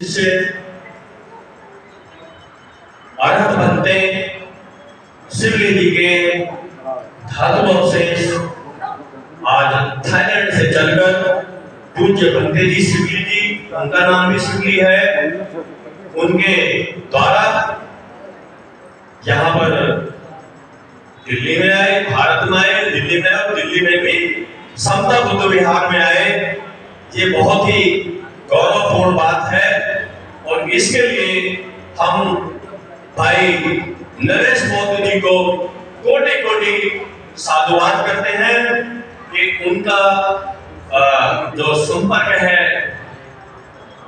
से अर्हत बनते शिवली जी के धातु अवशेष आज थाईलैंड से चलकर पूज्य बनते जी शिवली जी, उनका नाम भी शिवली है, उनके द्वारा यहाँ पर दिल्ली में आए, भारत में आए, दिल्ली में आए, दिल्ली में भी समता बुद्ध विहार में आए। ये बहुत ही गौरवपूर्ण बात है और इसके लिए हम भाई नरेश बौद्ध जी को कोटि कोटि साधुवाद करते हैं कि उनका जो संपर्क है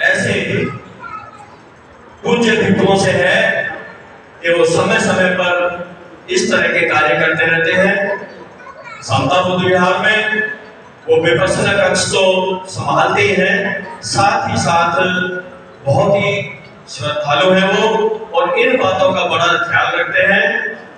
ऐसे पूज्य भिक्षुओं से है कि वो समय समय पर इस तरह के कार्य करते रहते हैं। समता बुद्ध विहार में वो विपश्यना कक्ष तो संभालते हैं, साथ ही साथ बहुत ही श्रद्धालु हैं वो और इन बातों का बड़ा ख्याल रखते हैं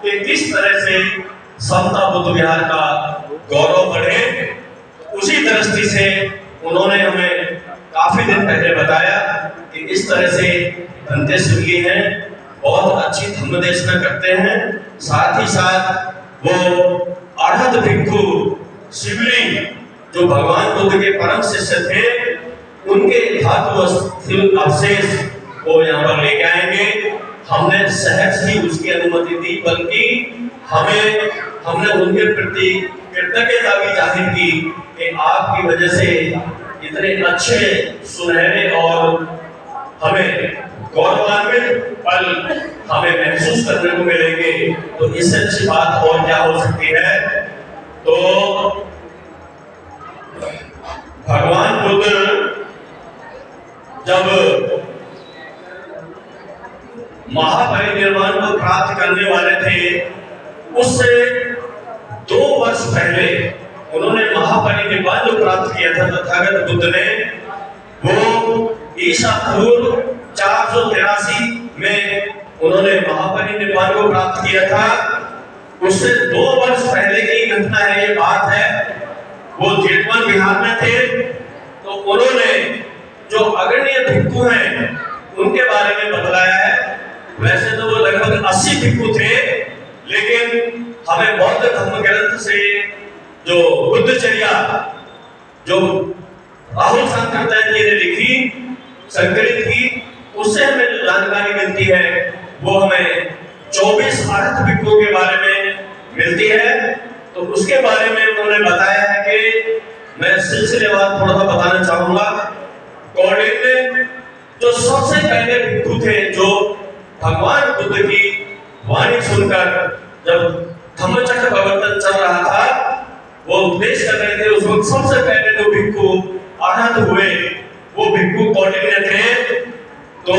कि किस तरह से समता बुद्ध विहार का गौरव बढ़े। उसी दृष्टि से उन्होंने हमें काफी दिन पहले बताया कि इस तरह से बनते शिवली हैं, बहुत अच्छी धम्म देशना करते हैं, साथ ही साथ वो अर्हत भिक्षु शिवली जो भगवान बुद्ध के परम शिष्य थे, उनके धातु अवशेष को यहाँ पर लेके आएंगे। हमने सहज ही उसकी अनुमति दी, बल्कि हमने उनके प्रति कृतज्ञता भी जाहिर की कि आपकी वजह से इतने अच्छे सुनहरे और हमें गौरवान्वित पल हमें महसूस करने को मिलेंगे, तो इससे अच्छी बात और क्या हो सकती है। तो भगवान बुद्ध जब महापरिनिर्वाण को प्राप्त करने वाले थे, उससे 2 वर्ष पहले उन्होंने महापरिनिर्वाण जो प्राप्त किया था तथागत बुद्ध ने, वो ईसा पूर्व 483 में उन्होंने महापरिनिर्वाण को प्राप्त किया था। उससे 2 वर्ष पहले की घटना है, ये बात है। वो जेठवन बिहार में थे, तो उन्होंने जो अग्रणीय भिक्षु हैं उनके बारे में बतलाया है। वैसे तो वो लगभग 80 भिक्षु थे, लेकिन हमें बौद्ध धर्म ग्रंथ से जो बुद्धचर्या जो राहुल शंकराचार्य जी ने लिखी, संकलित की, उससे हमें जो जानकारी मिलती है वो हमें 24 अर्हत भिक्षुओं के बारे में मिलती है। तो उसके बारे में उन्होंने बताया है कि मैं सिलसिलेवार थोड़ा सा बताना चाहूंगा। कौंडिन्य जो सबसे पहले भिक्षु थे, जो भगवान बुद्ध की वाणी सुनकर जब धम्मचक्र प्रवर्तन चल रहा था, वो उपदेश कर रहे थे, उस वक्त सबसे पहले जो भिक्षु अर्हत हुए वो भिक्षु कौंडिन्य थे। तो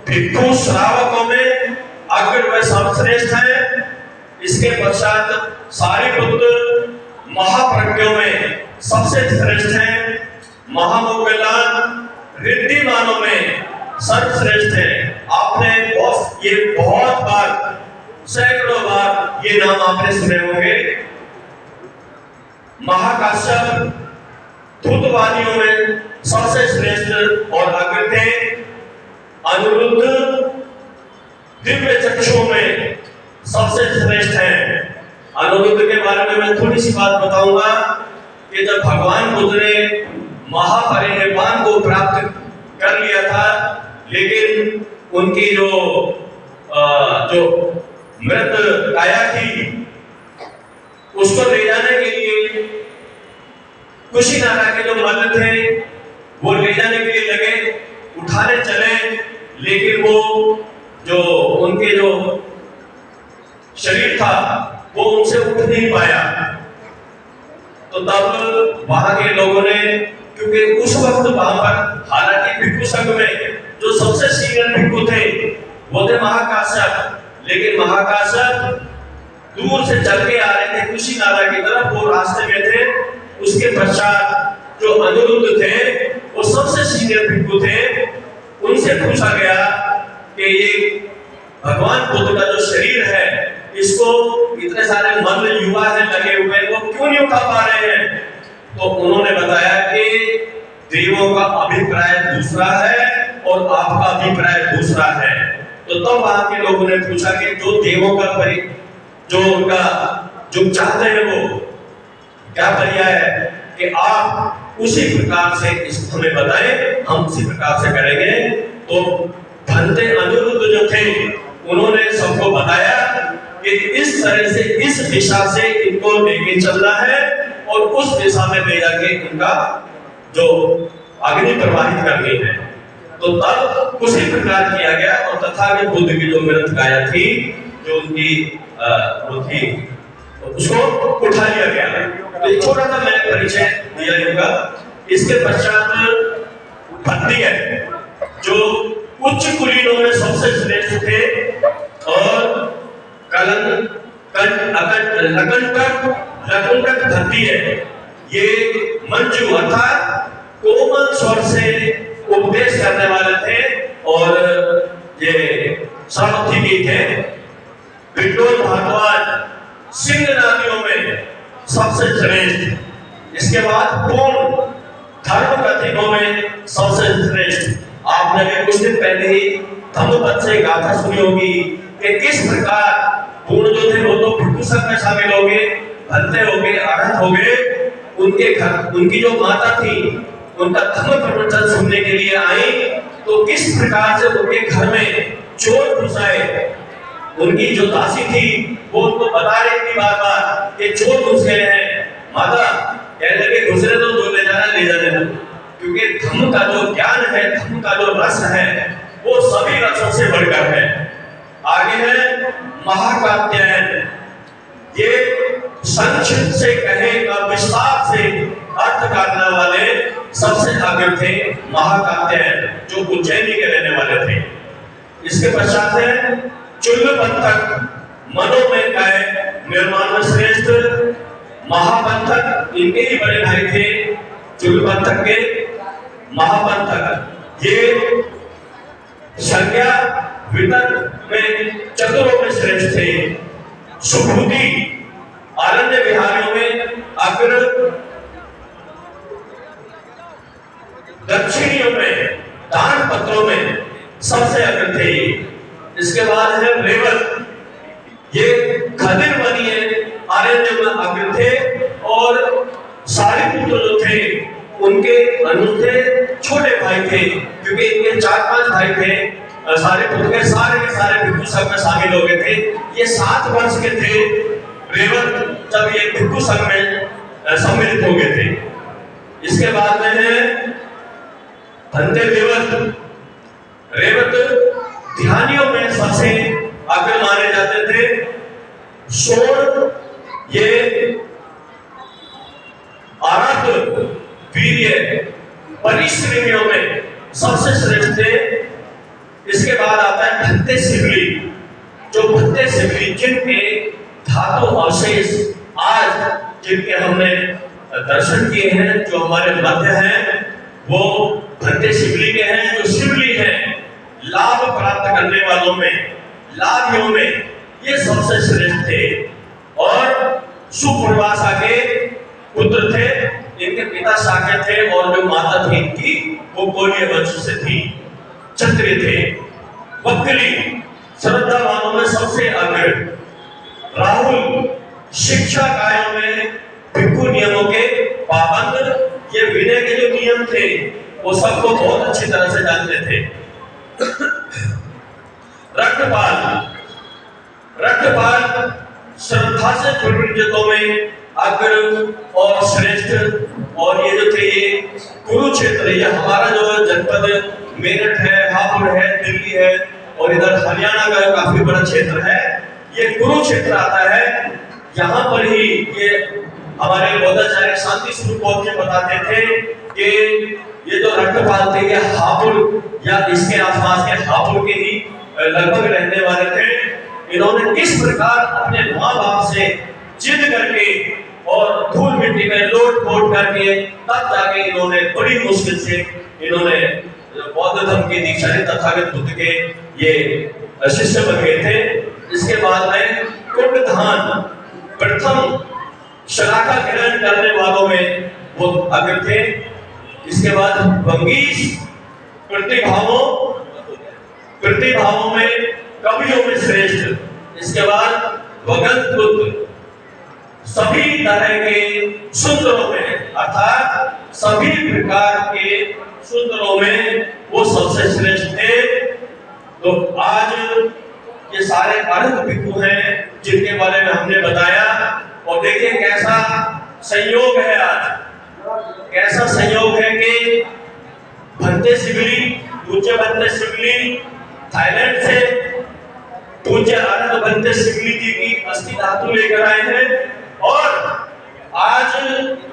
भिक्षु श्रावकों में अग्र व सर्वश्रेष्ठ है। इसके पश्चात सारिपुत्र महाप्रज्ञों में सबसे श्रेष्ठ है। महामोगलान रिद्धिमानों में सर्वश्रेष्ठ है। आपने ये बहुत बार, सैकड़ों बार ये नाम आपने सुने होंगे। महाकाश्यप धूतवादियों में सबसे श्रेष्ठ और अग्र थे। अनिरुद्ध दिव्य चक्षुओं में सबसे श्रेष्ठ है। अनिरुद्ध के बारे में मैं थोड़ी सी बात बताऊंगा कि जब भगवान बुद्ध ने महापरिनिर्वाण को प्राप्त कर लिया था, लेकिन उनकी जो मृत काया थी, उसको ले जाने के लिए कुशीनारा के जो मल्ल थे वो ले जाने के लिए लगे, उठाने चले, लेकिन वो जो उनके जो शरीर था वो उनसे उठ नहीं पाया। तो तब वहां के लोगों ने, क्योंकि उस वक्त वहां पर हालांकि भिक्षु संघ में जो सबसे सीनियर भिक्षु थे वो थे महाकाश्यप, लेकिन महाकाश्यप दूर से चल के आ रहे थे कुशीनारा की तरफ, वो रास्ते में थे। उसके पश्चात जो अनिरुद्ध थे वो सबसे सीनियर भिक्षु थे, उनसे पूछा गया कि ये भगवान बुद्ध का जो शरीर है, इसको इतने सारे मल्ल युवा है लगे हुए, वो क्यों नहीं उठा पा रहे हैं। तो उन्होंने बताया कि देवों का अभिप्राय दूसरा है और आपका अभिप्राय दूसरा है। तो तब वहां के लोगों ने पूछा कि जो देवों का जो उनका जो चाहते हैं वो क्या पर्याय है कि आप उसी प्रकार से हमें बताएं, हम उसी प्रकार से करेंगे। तो भंते अनिरुद्ध जो थे उन्होंने सबको बताया कि इस तरह से इस दिशा से इनको लेके चलना है और उस दिशा में ले जाके इनका जो अग्नि प्रवाहित करनी है। तो तब उसी प्रकार किया गया और तथागत बुद्ध की जो ग्रंथ गाया थी, जो उनकी वो थी, उसको उठा लिया गया। तो एक छोटा सा मैंने परिचय दिया इनका। इसके पश्चात भट्टी है जो उच्च कुलीनों में सबसे श्रेष्ठ थे और लकुंडक भट्टी है। ये मंजू अर्थात कोमल स्वर से उपदेश करने वाले थे और ये सामर्थी थे। विद्वान भारद्वाज सिंह नादियों में सबसे श्रेष्ठ। इसके बाद पूर्ण धर्म कथिकों में सबसे श्रेष्ठ। आपने भी कुछ दिन पहले ही धम्मपद से गाथा सुनी होगी कि किस प्रकार पूर्ण जो थे वो तो भिक्षु संघ में शामिल हो गए, भंते हो गए, अरहत हो गए। उनके घर उनकी जो माता थी उनका धर्म प्रवचन सुनने के लिए आई, तो किस प्रकार से उनके घर में चोर घुस आए। उनकी जो दासी थी वो उनको बता रही थी बार बार कि चोर घुस गए हैं। माता कहने लगे घुसरे तो जो ले जाना ले जाने दो, क्योंकि धम्म का जो ज्ञान है, धम्म का जो रस है वो सभी रसों से बढ़कर है। आगे है महाकात्यायन। ये संक्षिप्त से कहे और विस्तार से अर्थ करने वाले सबसे आगे थे महाकात्यायन, जो उज्जैनी के रहने वाले थे। इसके पश्चात है चुल्लपंथक, मनोमय काय निर्माण में श्रेष्ठ। महापंथक इनके ही बड़े भाई थे, चुल्लपंथक के महापंथक। ये संज्ञा वितर्क में चतुरों में श्रेष्ठ थे। सुभूति आनंद विहारियों में अग्र, दक्षिणियों में दान पत्रों में सबसे अग्र थे। इसके बाद है रेवत। ये खदिर बनिए आर्य में अग्र थे और सारे पुत्र जो थे उनके अनुज थे, छोटे भाई थे, क्योंकि इनके 4-5 भाई थे। सारे पुत्र के सारे भिक्षु संघ में शामिल हो गए थे। ये 7 वर्ष के थे रेवत जब ये भिक्षु संघ में सम्मिलित हो गए थे। इसके बाद में है भंते रेवत। रेवत ध्यानियों में सबसे आगे माने जाते थे। सोड़ ये आराध वीर्य परिश्रमियों में सबसे श्रेष्ठ थे। इसके बाद आता है भंते सिवली। जो भंते सिवली जिनके धातु अवशेष आज जिनके हमने दर्शन किए हैं, जो हमारे मध्य हैं, वो भंते सिवली के हैं। जो सिवली है लाभ प्राप्त करने वालों में, लाभियों में ये सबसे श्रेष्ठ थे। और सुप्रवासा के पुत्र थे। इनके पिता शाक्य थे और जो माता थी इनकी वो कोलीय वंश से थी, क्षत्रिय थे। वक्कली श्रद्धावानों में सबसे अग्र। राहुल शिक्षा कायों में भिक्षु नियमों के पाबंद। ये विनय के जो नियम थे वो सबको बहुत अच्छी तरह से जानते थे। रक्तपाल श्रद्धा से प्रवृत्तों में अग्र और श्रेष्ठ। और ये जो थे ये कुरुक्षेत्र, ये हमारा जो जनपद मेरठ है, हापुड़ है, दिल्ली है और इधर हरियाणा का काफी बड़ा क्षेत्र है, ये कुरुक्षेत्र आता है। यहाँ पर ही ये हमारे बौद्धाचार्य शांति स्वरूप जी बताते थे कि ये जो रक्तपाल थे ये हापुड़ या इसके आसपास के हापुड़ के ही लगभग रहने वाले थे। इन्होंने किस प्रकार अपने माँ बाप से जिद करके और धूल मिट्टी में लोट पोट करके तब जाके इन्होंने बड़ी मुश्किल से इन्होंने बौद्ध धर्म की दीक्षा ली, तथागत बुद्ध के ये शिष्य बन गए थे। इसके बाद में कुंडधान प्रथम शलाका ग्रहण करने वालों में वो अग्र थे। इसके बाद वंगीश प्रतिभावों में कवियों में श्रेष्ठ, इसके बाद भगत बुद्ध, सभी तरह के सुंदरों में अर्थात सभी प्रकार के सुंदरों में वो सबसे श्रेष्ठ थे। तो आज ये सारे अर्थ भिक्षु हैं जिनके बारे में हमने बताया, और देखिए कैसा संयोग है, आज कैसा संयोग है कि भंते सिवली, पूज्य भंते सिवली थाईलैंड से पूज्य आनंद भंते सिवली जी की अस्थि धातु लेकर आए हैं। और आज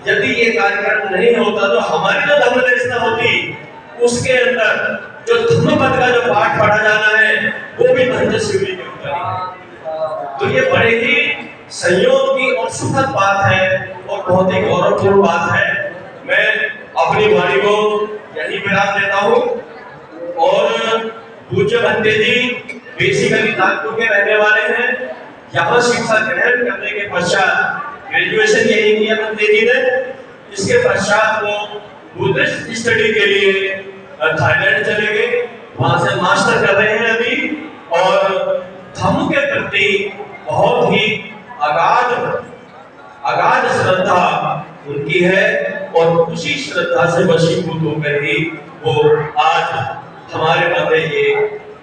यदि ये कार्यक्रम नहीं होता तो हमारी जो धम्मदेशना होती, उसके अंदर जो धम्मपद का जो पाठ पढ़ा जाना है वो भी भंते सिवली के ऊपर। तो ये बड़े ही संयोग की और सुखद बात है और बहुत ही गौरवपूर्ण बात है। मैं अपनी वाणी को यही विराम देता हूँ। और पूज्य भंते जी बेसिकली नागपुर के रहने वाले हैं। यहाँ शिक्षा ग्रहण करने के पश्चात ग्रेजुएशन यही किया भंते जी ने। इसके पश्चात वो बुद्धिस्ट स्टडी के लिए थाईलैंड चले गए, वहां से मास्टर कर रहे हैं अभी। और धम्म के प्रति बहुत ही अगाध श्रद्धा उनकी है, और उसी श्रद्धा से वशीभूत होकर ही वो आज हमारे मध्य ये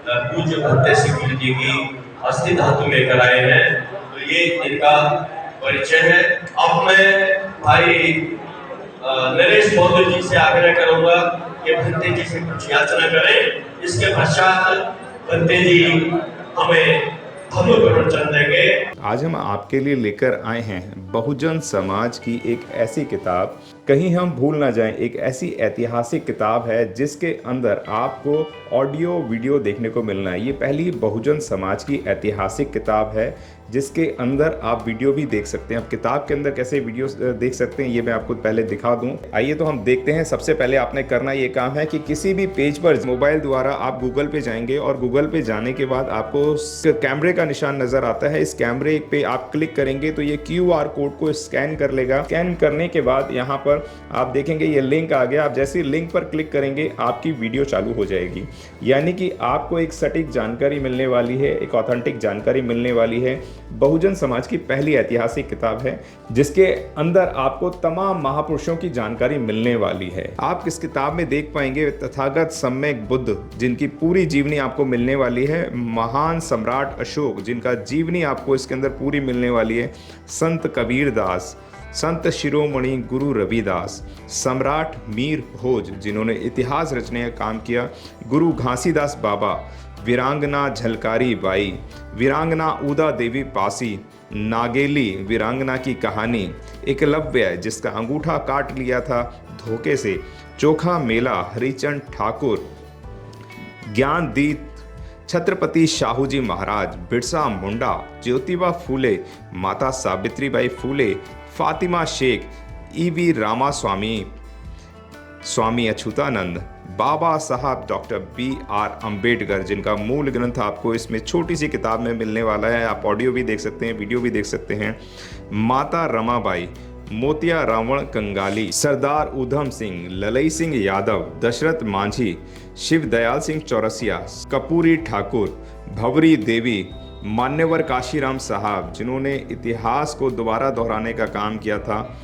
पूज्य भंते सिवली जी की अस्थि धातु लेकर आए हैं। तो ये इनका परिचय है। अब मैं भाई नरेश बौद्ध जी से आग्रह करूंगा कि भंते जी से कुछ याचना करें। इसके पश्चात भंते जी हमें धम्म प्रवचन देंगे। आज हम आपके लिए लेकर आए हैं बहुजन समाज की एक ऐसी किताब, कहीं हम भूल ना जाएं, एक ऐसी ऐतिहासिक किताब है जिसके अंदर आपको ऑडियो वीडियो देखने को मिलना है। ये पहली बहुजन समाज की ऐतिहासिक किताब है जिसके अंदर आप वीडियो भी देख सकते हैं। अब किताब के अंदर कैसे वीडियो देख सकते हैं ये मैं आपको पहले दिखा दूं। आइए तो हम देखते हैं। सबसे पहले आपने करना ये काम है कि किसी भी पेज पर मोबाइल द्वारा आप गूगल पे जाएंगे, और गूगल पे जाने के बाद आपको कैमरे का निशान नजर आता है। इस कैमरे पे आप क्लिक करेंगे तो ये QR कोड को स्कैन कर लेगा। स्कैन करने के बाद यहाँ पर आप देखेंगे ये लिंक आ गया। आप जैसे लिंक पर क्लिक करेंगे आपकी वीडियो चालू हो जाएगी, यानी कि आपको एक सटीक जानकारी मिलने वाली है, एक ऑथेंटिक जानकारी मिलने वाली है। बहुजन समाज की पहली ऐतिहासिक किताब है जिसके अंदर आपको तमाम महापुरुषों की जानकारी मिलने वाली है। आप इस किताब में देख पाएंगे तथागत सम्यक बुद्ध जिनकी पूरी जीवनी आपको मिलने वाली है, महान सम्राट अशोक जिनका जीवनी आपको इसके अंदर पूरी मिलने वाली है, संत कबीर दास, संत शिरोमणि गुरु रविदास, सम्राट मीर भोज जिन्होंने इतिहास रचने का काम किया, गुरु घासीदास बाबा, वीरांगना झलकारी बाई, वीरांगना उदा देवी पासी, नागेली वीरांगना की कहानी, एकलव्य जिसका अंगूठा काट लिया था धोखे से, चोखा मेला हरिचंद ठाकुर, ज्ञानदीप छत्रपति शाहूजी महाराज, बिरसा मुंडा, ज्योतिबा फूले, माता सावित्रीबाई फूले, फातिमा शेख, EV रामास्वामी, स्वामी अच्युतानंद, बाबा साहब डॉक्टर BR अम्बेडकर जिनका मूल ग्रंथ आपको इसमें छोटी सी किताब में मिलने वाला है। आप ऑडियो भी देख सकते हैं, वीडियो भी देख सकते हैं। माता रमाबाई, मोतिया रावण कंगाली, सरदार उधम सिंह, ललई सिंह यादव, दशरथ मांझी, शिव दयाल सिंह चौरसिया, कपूरी ठाकुर, भवरी देवी, मान्यवर काशीराम साहब जिन्होंने इतिहास को दोबारा दोहराने का काम किया था,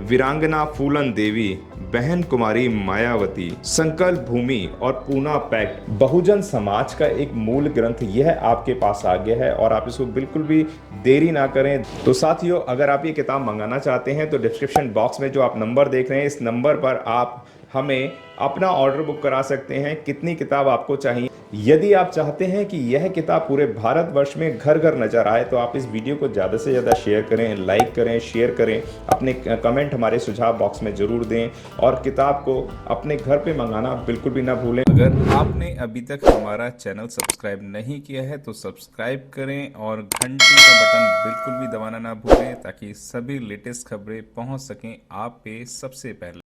वीरांगना फूलन देवी, बहन कुमारी मायावती, संकल्प भूमि और पूना पैक्ट। बहुजन समाज का एक मूल ग्रंथ यह आपके पास आ गया है और आप इसको बिल्कुल भी देरी ना करें। तो साथियों, अगर आप ये किताब मंगाना चाहते हैं तो डिस्क्रिप्शन बॉक्स में जो आप नंबर देख रहे हैं इस नंबर पर आप हमें अपना ऑर्डर बुक करा सकते हैं। कितनी किताब आपको चाहिए? यदि आप चाहते हैं कि यह किताब पूरे भारतवर्ष में घर घर नजर आए तो आप इस वीडियो को ज़्यादा से ज़्यादा शेयर करें, लाइक करें, शेयर करें, अपने कमेंट हमारे सुझाव बॉक्स में ज़रूर दें और किताब को अपने घर पे मंगाना बिल्कुल भी ना भूलें। अगर आपने अभी तक हमारा चैनल सब्सक्राइब नहीं किया है तो सब्सक्राइब करें और घंटी का बटन बिल्कुल भी दबाना ना भूलें ताकि सभी लेटेस्ट खबरें पहुंच सकें आप पे सबसे पहले।